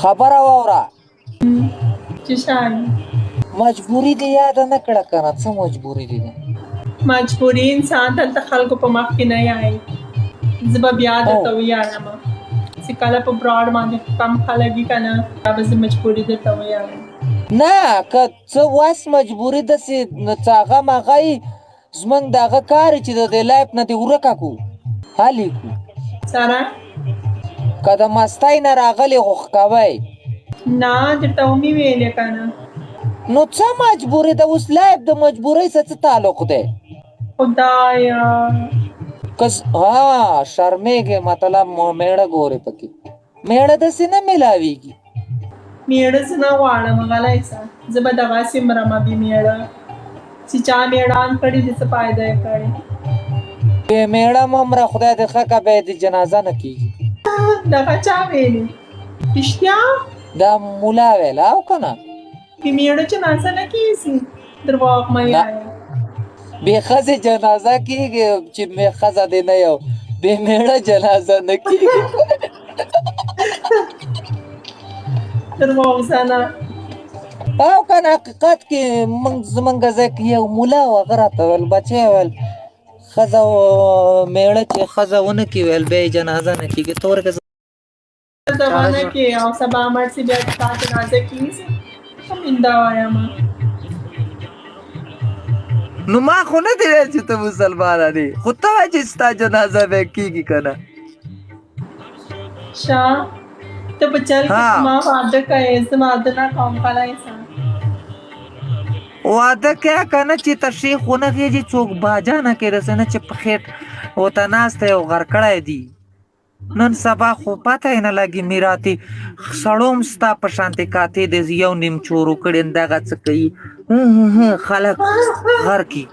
خبره واوره چې شای مجبوری دی یاد نه کړه کنه څه مجبوری دی مجبوري انسان دلته خلکو په مخ کې نه یای زه به بیا درته ویایم چې کله په براډ باندې کم خلک وي که نه بیا به زه مجبوري درته ویایم نه که څه واس مجبوري داسې څه هغه مغه یي زمونږ د هغه کار چې د دې لایف نه دې ورکه کړو حل یې کړو سره که د مستۍ نه راغلې خو ښکوئ نه درته ومې ویلې که نه نو څه مجبوري ده اوس لایف د مجبورۍ سره څه تعلق دی خدایا ها شرمېږې مطلب میړه ګورې پکې میړه داسې نه میلاویږي میړه زه نه غواړم غلی شه زه به دغسې مرمه بې میړه چې چا میړان کړي د څه فایده یې کړې بې میړه مه مره خدای دې ښه که بیا دې جنازه نه کېږي دغه چا ویلې رښتیا دا ملا ویل او که نه بې میړه جنازه نه کېږي درواغ مه وایه بې ښځې جنازه کېږي چې ښځه دې نه یو بې میړه جنازه نه کېږي درواغ زنه او که نه حقیقت کې زمونږ ځای کې یو ملا و هغه راته ویل بچی ویل ښځه میړه چې ښځه ونه کړي ویل بیا یې جنازه نه کېږي ته ورکه زمانه کې او سبا مړ سي بیا ستا جنازه کېږي همیندا وایم نو ما خو نه دی ویل چې ته مسلمانه دی خو ته وایې چې ستا جنازه بیا کېږي که نه شاه ته په چل کې ما واده کوې زه واده نه کوم کلی شه واده کوې که نه چې تشریح ونه خېږي څوک باجا نه کې رسې نه چې په خېټ ورته ناستی او غر کړی دی نن سبا خو پته یې نه لګي میراتې سړو هم ستا په شانتې کاتې د یو نیم چورو کړي دغه څه کوي خلک غر کي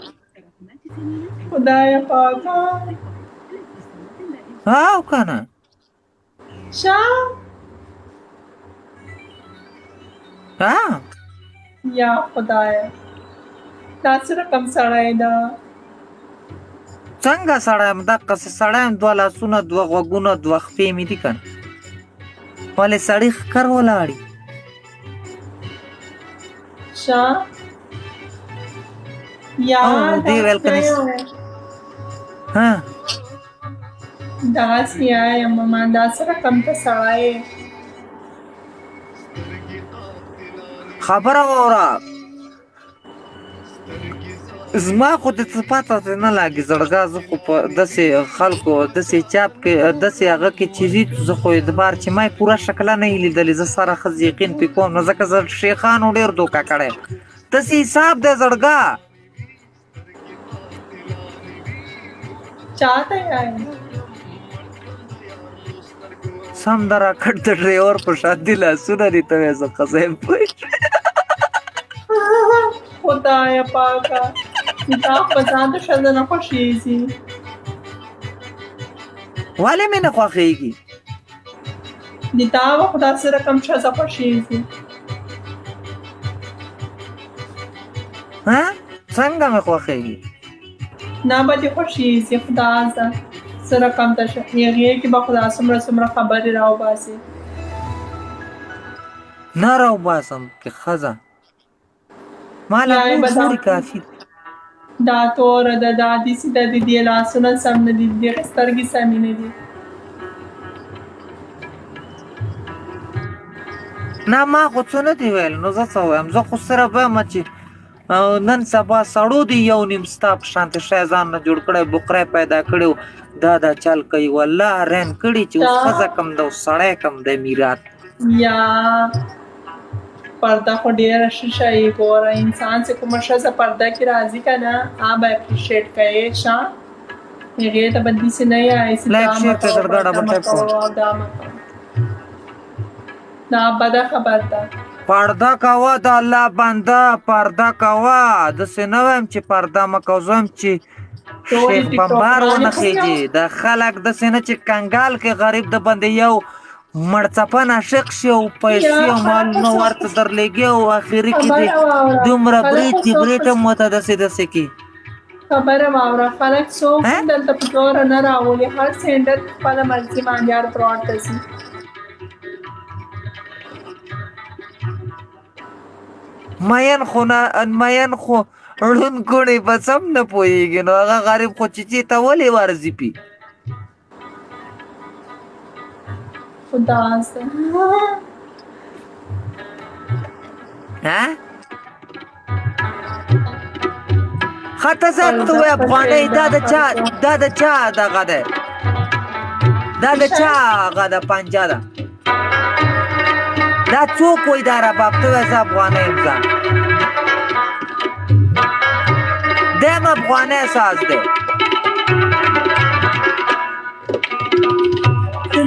خدایه پاکه او که نه شاه یا خدایه دا څه رقم سړی ده څنګه سړی یم دقسې سړی یم دوه لاسونه دوه غوږونه دوه خپې مې دي که نه ولې سړي ښکر ولاړي شاه یا دې ویل که نه دغسې یم ما دا څه رقم ته سړی خبره واوره زما خو د څه پته نه لګي زړګا زه خو په داسې خلکو داسې چاپ کې داسې هغه کې چیزي زه خو اعتبار چې ما یې پوره شکله نه یې لیدلې زه سره ښه یقین پرې کوم نو ځکه زه شیخانو ډېر دوکه کړی داسې حساب دی زړګا چاته یې سم د راکټ د ډریور په شان دي لاسونه دي ته وایې زه ښځه یم پوه خدایه پاکه دا په ځان د ښځه نه خوښېږي ولې مې نه خوښېږي د تا وخت داسې رقم ښځه خوښېږي څنګه مې خوښېږي نه به دې خوښېږي خدا زه څه رقم ته هغې کې به خدا څومره څومره خبرې راوباسي نه راوباسم کې ښځه ما له ټول کافي دا توره ده دا داسې ده د دې لاسونه سم نه دي د دې سترګې سمې نه دي نه ما خو څه نه دي ویل نو زه څه وایم زه خو صرف وایم چې نن سبا سړو دی یو نیم ستا په شانتې شی ځان نه جوړ کړی بقری پیدا کړی دا چل کوي والله رین کړي چې اوس ښځه کم ده اوس سړی کم دی میرات یا پرده خو ډېره ښه شی ګوره انسان چې کومه ښځه پرده کې راځي که نه هغه به اپریشیټ کوې شه هغې ته به داسې نه یایې چې دا مه کوه دا بده خبر ده پرده کوه د الله بنده پرده کوه داسې نه وایم چې پرده مه کوه زه وایم چې شیخ بمبار ونه خېږي د خلک داسې نه چې کنګال کې غریب د بندې یو مړڅپن عاشق شي او پیسې او مالونه ورته درلېږي او اخري کې دې دومره برېت هم ورته داسې کې خبره واوره خلک څوک دلته په زوره نه راولي هر سینډر خپله مرضي باندې هر پراټ ته ځي مین خو ړوند کونی بس هم نه پوهېږي نو هغه غریب خو چیچي ته ولې ورځي پي خدا سه خطه زد تو افغانۍ دا د چا دغه دی دا د چا هغه ده پنجه ده دا څوک وایي دا رباب ته وایي زه افغانۍ یم ځه دی هم افغانۍ ساز دی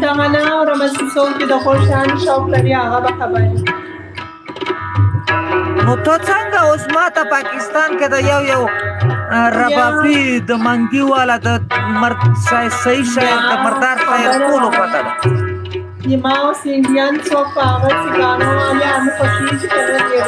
دغه نه اورم چې څوک چې د خوشحال شوق لري هغه به خبرې نو ته څنګه اوس ما ته پاکستان کې د یو ربابي د منګي والا د صحیح شاعر د مردار شاعر ټولو پته ده ما اوس انډیان څوک په هغه چې ګانو والے هم خوښي چې کله یې